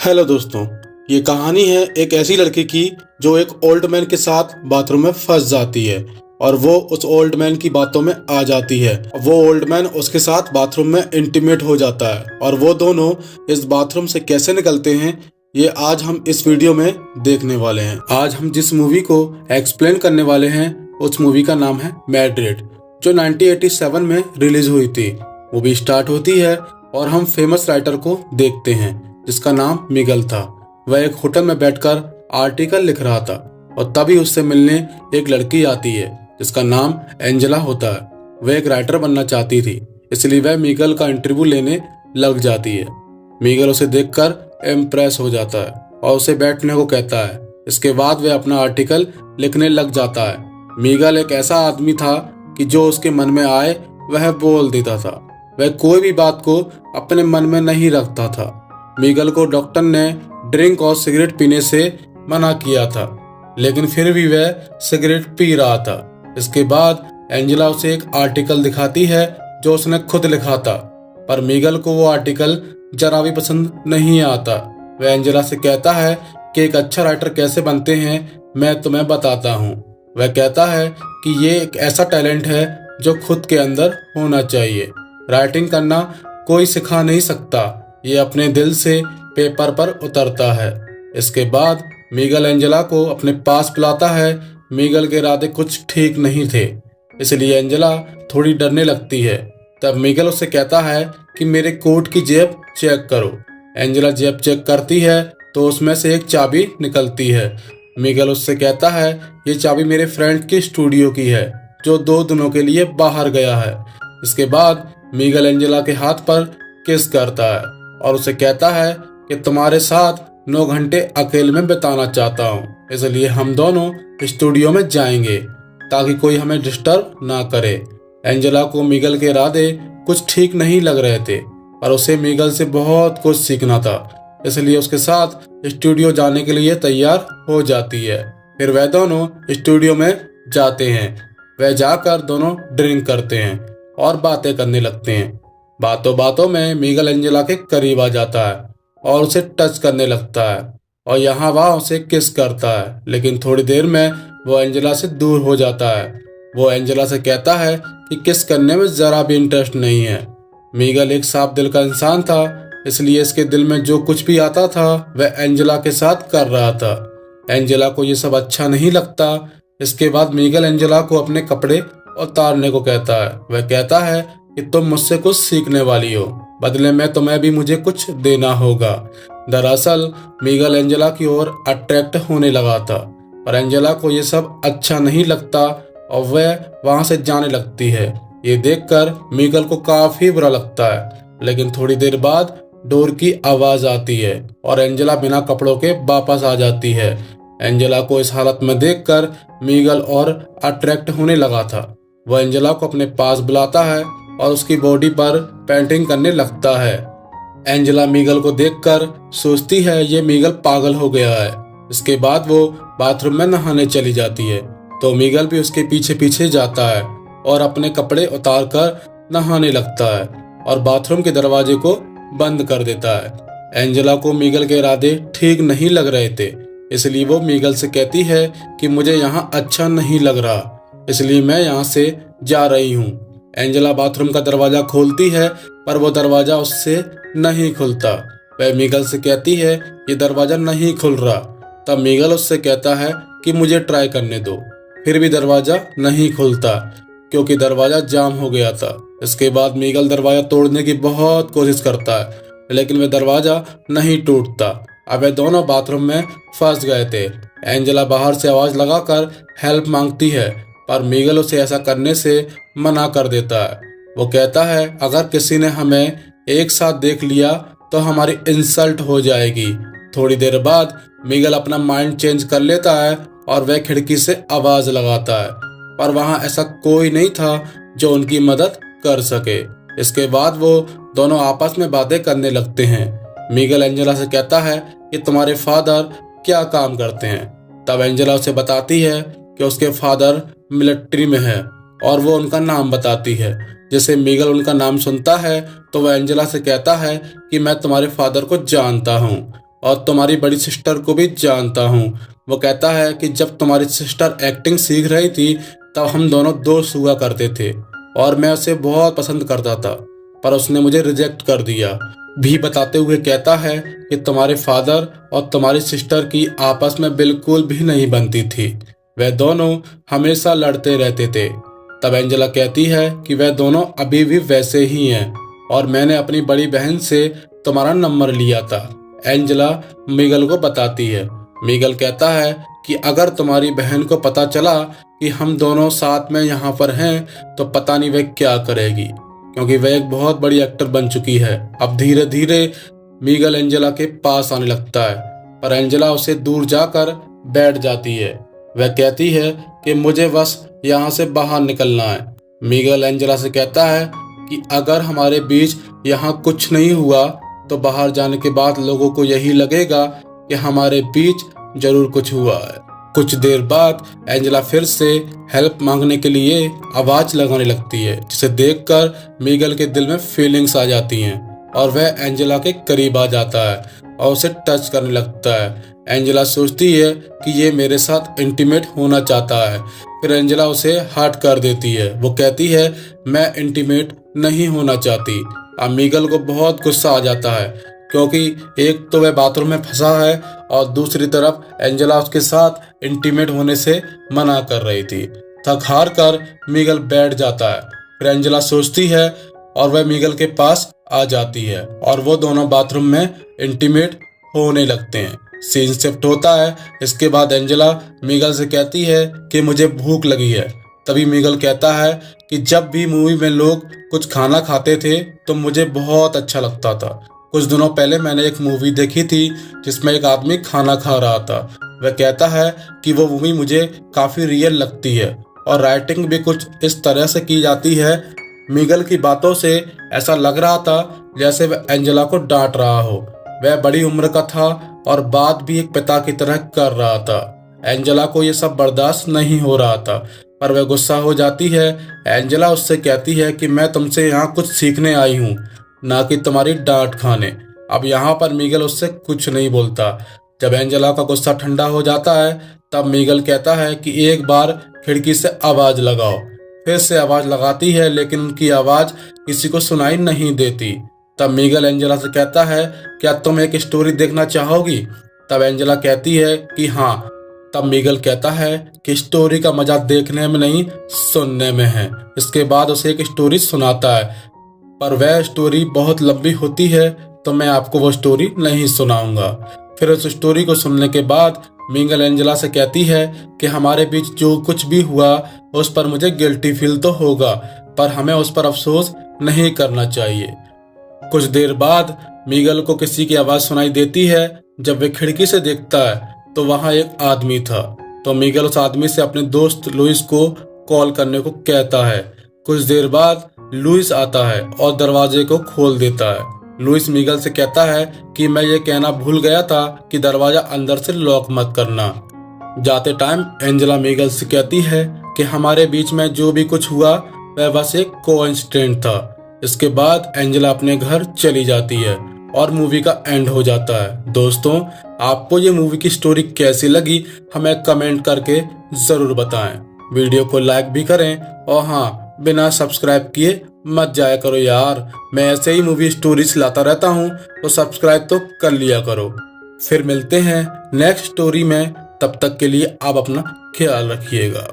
Hello दोस्तों। ये कहानी है एक ऐसी लड़की की जो एक ओल्ड मैन के साथ बाथरूम में फंस जाती है और वो उस ओल्ड मैन की बातों में आ जाती है। वो ओल्ड मैन उसके साथ बाथरूम में इंटीमेट हो जाता है और वो दोनों इस बाथरूम से कैसे निकलते हैं ये आज हम इस वीडियो में देखने वाले हैं। आज हम जिस मूवी को एक्सप्लेन करने वाले हैं उस मूवी का नाम है मैड्रिड, जो 1987 में रिलीज हुई थी। मूवी स्टार्ट होती है और हम फेमस राइटर को देखते हैं जिसका नाम मिगल था। वह एक होटल में बैठकर आर्टिकल लिख रहा था और तभी उससे मिलने एक लड़की आती है जिसका नाम एंजेला होता है। वह एक राइटर बनना चाहती थी, इसलिए वह मिगल का इंटरव्यू लेने लग जाती है। मिगल उसे देखकर इम्प्रेस हो जाता है और उसे बैठने को कहता है। इसके बाद वह अपना आर्टिकल लिखने लग जाता है। मिगल एक ऐसा आदमी था कि जो उसके मन में आए वह बोल देता था। वह कोई भी बात को अपने मन में नहीं रखता था। मिगल को डॉक्टर ने ड्रिंक और सिगरेट पीने से मना किया था, लेकिन फिर भी वह सिगरेट पी रहा था। इसके बाद एंजेला उसे एक आर्टिकल दिखाती है जो उसने खुद लिखा था, पर मिगल को वो आर्टिकल जरा भी पसंद नहीं आता। वह एंजेला से कहता है कि एक अच्छा राइटर कैसे बनते हैं मैं तुम्हें बताता हूँ। वह कहता है कि ये एक ऐसा टैलेंट है जो खुद के अंदर होना चाहिए। राइटिंग करना कोई सिखा नहीं सकता, ये अपने दिल से पेपर पर उतरता है। इसके बाद मिगल एंजेला को अपने पास बुलाता है। मिगल के इरादे कुछ ठीक नहीं थे, इसलिए एंजेला थोड़ी डरने लगती है। तब मिगल उससे कहता है कि मेरे कोट की जेब चेक करो। एंजेला जेब चेक करती है तो उसमें से एक चाबी निकलती है। मिगल उससे कहता है ये चाबी मेरे फ्रेंड की स्टूडियो की है जो 2 दिनों के लिए बाहर गया है। इसके बाद मिगल एंजेला के हाथ पर किस करता है और उसे कहता है कि तुम्हारे साथ 9 घंटे अकेले में बिताना चाहता हूँ, इसलिए हम दोनों स्टूडियो में जाएंगे ताकि कोई हमें डिस्टर्ब ना करे। एंजेला को मिगल के इरादे कुछ ठीक नहीं लग रहे थे, पर उसे मिगल से बहुत कुछ सीखना था, इसलिए उसके साथ स्टूडियो जाने के लिए तैयार हो जाती है। फिर वह दोनों स्टूडियो में जाते हैं। वह जाकर दोनों ड्रिंक करते हैं और बातें करने लगते हैं। बातों बातों में मिगल एंजेला के करीब आ जाता है और उसे टच करने लगता है और यहाँ वहाँ उसे किस करता है, लेकिन थोड़ी देर में वो एंजेला से दूर हो जाता है। वो एंजेला से कहता है कि किस करने में जरा भी इंटरेस्ट नहीं है। मिगल एक साफ दिल का इंसान था, इसलिए इसके दिल में जो कुछ भी आता था वह एंजेला के साथ कर रहा था। एंजेला को ये सब अच्छा नहीं लगता। इसके बाद मिगल एंजेला को अपने कपड़े उतारने को कहता है। वह कहता है कि तुम मुझसे कुछ सीखने वाली हो, बदले में तुम्हें भी मुझे कुछ देना होगा। दरअसल मिगल एंजेला की ओर अट्रैक्ट होने लगा था, पर एंजेला को ये सब अच्छा नहीं लगता और वह वहां से जाने लगती है। ये देखकर मिगल को काफी बुरा लगता है, लेकिन थोड़ी देर बाद डोर की आवाज आती है और एंजेला बिना कपड़ों के वापस आ जाती है। एंजेला को इस हालत में देखकर मिगल और अट्रैक्ट होने लगा था। वह एंजेला को अपने पास बुलाता है और उसकी बॉडी पर पेंटिंग करने लगता है। एंजेला मिगल को देखकर सोचती है ये मिगल पागल हो गया है। इसके बाद वो बाथरूम में नहाने चली जाती है, तो मिगल भी उसके पीछे पीछे जाता है और अपने कपड़े उतारकर नहाने लगता है और बाथरूम के दरवाजे को बंद कर देता है। एंजेला को मिगल के इरादे ठीक नहीं लग रहे थे, इसलिए वो मिगल से कहती है कि मुझे यहाँ अच्छा नहीं लग रहा, इसलिए मैं यहाँ से जा रही हूँ। एंजेला बाथरूम का दरवाजा खोलती है, पर वो दरवाजा उससे नहीं खुलता। वह मिगल से कहती है ये दरवाजा नहीं खुल रहा। तब मिगल उससे कहता है कि मुझे ट्राई करने दो। फिर भी दरवाजा नहीं खुलता क्योंकि दरवाजा जाम हो गया था। इसके बाद मिगल दरवाजा तोड़ने की बहुत कोशिश करता है, लेकिन वह दरवाजा नहीं टूटता। अब वे दोनों बाथरूम में फंस गए थे। एंजेला बाहर से आवाज लगाकर हेल्प मांगती है, पर मिगल उसे ऐसा करने से मना कर देता है। वो कहता है अगर किसी ने हमें एक साथ देख लिया तो हमारी इंसल्ट हो जाएगी। थोड़ी देर बाद मिगल अपना माइंड चेंज कर लेता है और वह खिड़की से आवाज लगाता है, पर वहां ऐसा कोई नहीं था जो उनकी मदद कर सके। इसके बाद वो दोनों आपस में बातें करने लगते हैं। मिगल एंजेला से कहता है कि तुम्हारे फादर क्या काम करते हैं। तब एंजेला उसे बताती है कि उसके फादर मिलिट्री में है और वो उनका नाम बताती है। जैसे मिगल उनका नाम सुनता है तो वह एंजेला से कहता है कि मैं तुम्हारे फादर को जानता हूँ। और तुम्हारी बड़ी सिस्टर को भी जानता हूँ। वो कहता है कि जब तुम्हारी सिस्टर एक्टिंग सीख रही थी तब हम दोनों दोस्त हुआ करते थे और मैं उसे बहुत पसंद करता था, पर उसने मुझे रिजेक्ट कर दिया। भी बताते हुए कहता है कि तुम्हारे फादर और तुम्हारी सिस्टर की आपस में बिल्कुल भी नहीं बनती थी, वह दोनों हमेशा लड़ते रहते थे। तब एंजेला कहती है कि वह दोनों अभी भी वैसे ही हैं और मैंने अपनी बड़ी बहन से तुम्हारा नंबर लिया था। एंजेला मीगल को बताती है। मीगल कहता है कि अगर तुम्हारी बहन को पता चला कि हम दोनों साथ में यहाँ पर हैं तो पता नहीं वह क्या करेगी, क्योंकि वह एक बहुत बड़ी एक्टर बन चुकी है। अब धीरे धीरे मीगल एंजेला के पास आने लगता है, पर एंजेला उसे दूर जाकर बैठ जाती है। वह कहती है कि मुझे बस यहाँ से बाहर निकलना है। मीगल एंजेला से कहता है कि अगर हमारे बीच यहाँ कुछ नहीं हुआ तो बाहर जाने के बाद लोगों को यही लगेगा कि हमारे बीच जरूर कुछ हुआ है। कुछ देर बाद एंजेला फिर से हेल्प मांगने के लिए आवाज लगाने लगती है, जिसे देखकर मीगल के दिल में फीलिंग्स आ जाती हैं और वह एंजेला के करीब आ जाता है और उसे टच करने लगता है। एंजेला सोचती है कि ये मेरे साथ इंटीमेट होना चाहता है, फिर एंजेला उसे हर्ट कर देती है। वो कहती है मैं इंटीमेट नहीं होना चाहती। अब मीगल को बहुत गुस्सा आ जाता है, क्योंकि एक तो वह बाथरूम में फंसा है और दूसरी तरफ एंजेला उसके साथ इंटीमेट होने से मना कर रही थी। थक हार कर मीगल बैठ जाता है। फिर एंजेला सोचती है और वह मीगल के पास आ जाती है और वो दोनों बाथरूम में इंटीमेट होने लगते हैं। सीन शिफ्ट होता है। इसके बाद एंजेला मीगल से कहती है कि मुझे भूख लगी है। तभी मीगल कहता है कि जब भी मूवी में लोग कुछ खाना खाते थे तो मुझे बहुत अच्छा लगता था। कुछ दिनों पहले मैंने एक मूवी देखी थी जिसमें एक आदमी खाना खा रहा था। वह कहता है कि वो मूवी मुझे काफ़ी रियल लगती है और राइटिंग भी कुछ इस तरह से की जाती है। मीगल की बातों से ऐसा लग रहा था जैसे वह एंजेला को डांट रहा हो। वह बड़ी उम्र का था और बात भी एक पिता की तरह कर रहा था। एंजेला को यह सब बर्दाश्त नहीं हो रहा था, पर वह गुस्सा हो जाती है। एंजेला उससे कहती है कि मैं तुमसे यहाँ कुछ सीखने आई हूँ, ना कि तुम्हारी डांट खाने। अब यहाँ पर मीगल उससे कुछ नहीं बोलता। जब एंजेला का गुस्सा ठंडा हो जाता है तब मीगल कहता है कि एक बार खिड़की से आवाज लगाओ। फिर से आवाज लगाती है, लेकिन उनकी आवाज किसी को सुनाई नहीं देती। तब मीगल एंजेला से कहता है क्या तुम एक स्टोरी देखना चाहोगी? तब एंजेला कहती है कि हाँ। तब मीगल कहता है कि स्टोरी का मजा देखने में नहीं सुनने में है। इसके बाद उसे एक स्टोरी सुनाता है, पर वह स्टोरी बहुत लंबी होती है तो मैं आपको वो स्टोरी नहीं सुनाऊंगा। फिर उस स्टोरी को सुनने के बाद मीगल एंजेला से कहती है कि हमारे बीच जो कुछ भी हुआ उस पर मुझे गिल्टी फील तो होगा, पर हमें उस पर अफसोस नहीं करना चाहिए। कुछ देर बाद मीगल को किसी की आवाज सुनाई देती है। जब वह खिड़की से देखता है तो वहां एक आदमी था। तो मीगल उस आदमी से अपने दोस्त लुइस को कॉल करने को कहता है। कुछ देर बाद लुइस आता है और दरवाजे को खोल देता है। लुइस मीगल से कहता है कि मैं ये कहना भूल गया था कि दरवाजा अंदर से लॉक मत करना। जाते टाइम एंजेला मीगल से कहती है कि हमारे बीच में जो भी कुछ हुआ वह बस एक कोइंसिडेंट था। इसके बाद एंजेला अपने घर चली जाती है और मूवी का एंड हो जाता है। दोस्तों, आपको ये मूवी की स्टोरी कैसी लगी हमें कमेंट करके जरूर बताएं। वीडियो को लाइक भी करें और हाँ, बिना सब्सक्राइब किए मत जाया करो यार। मैं ऐसे ही मूवी स्टोरीज लाता रहता हूँ, तो सब्सक्राइब तो कर लिया करो। फिर मिलते हैं नेक्स्ट स्टोरी में। तब तक के लिए आप अपना ख्याल रखिएगा।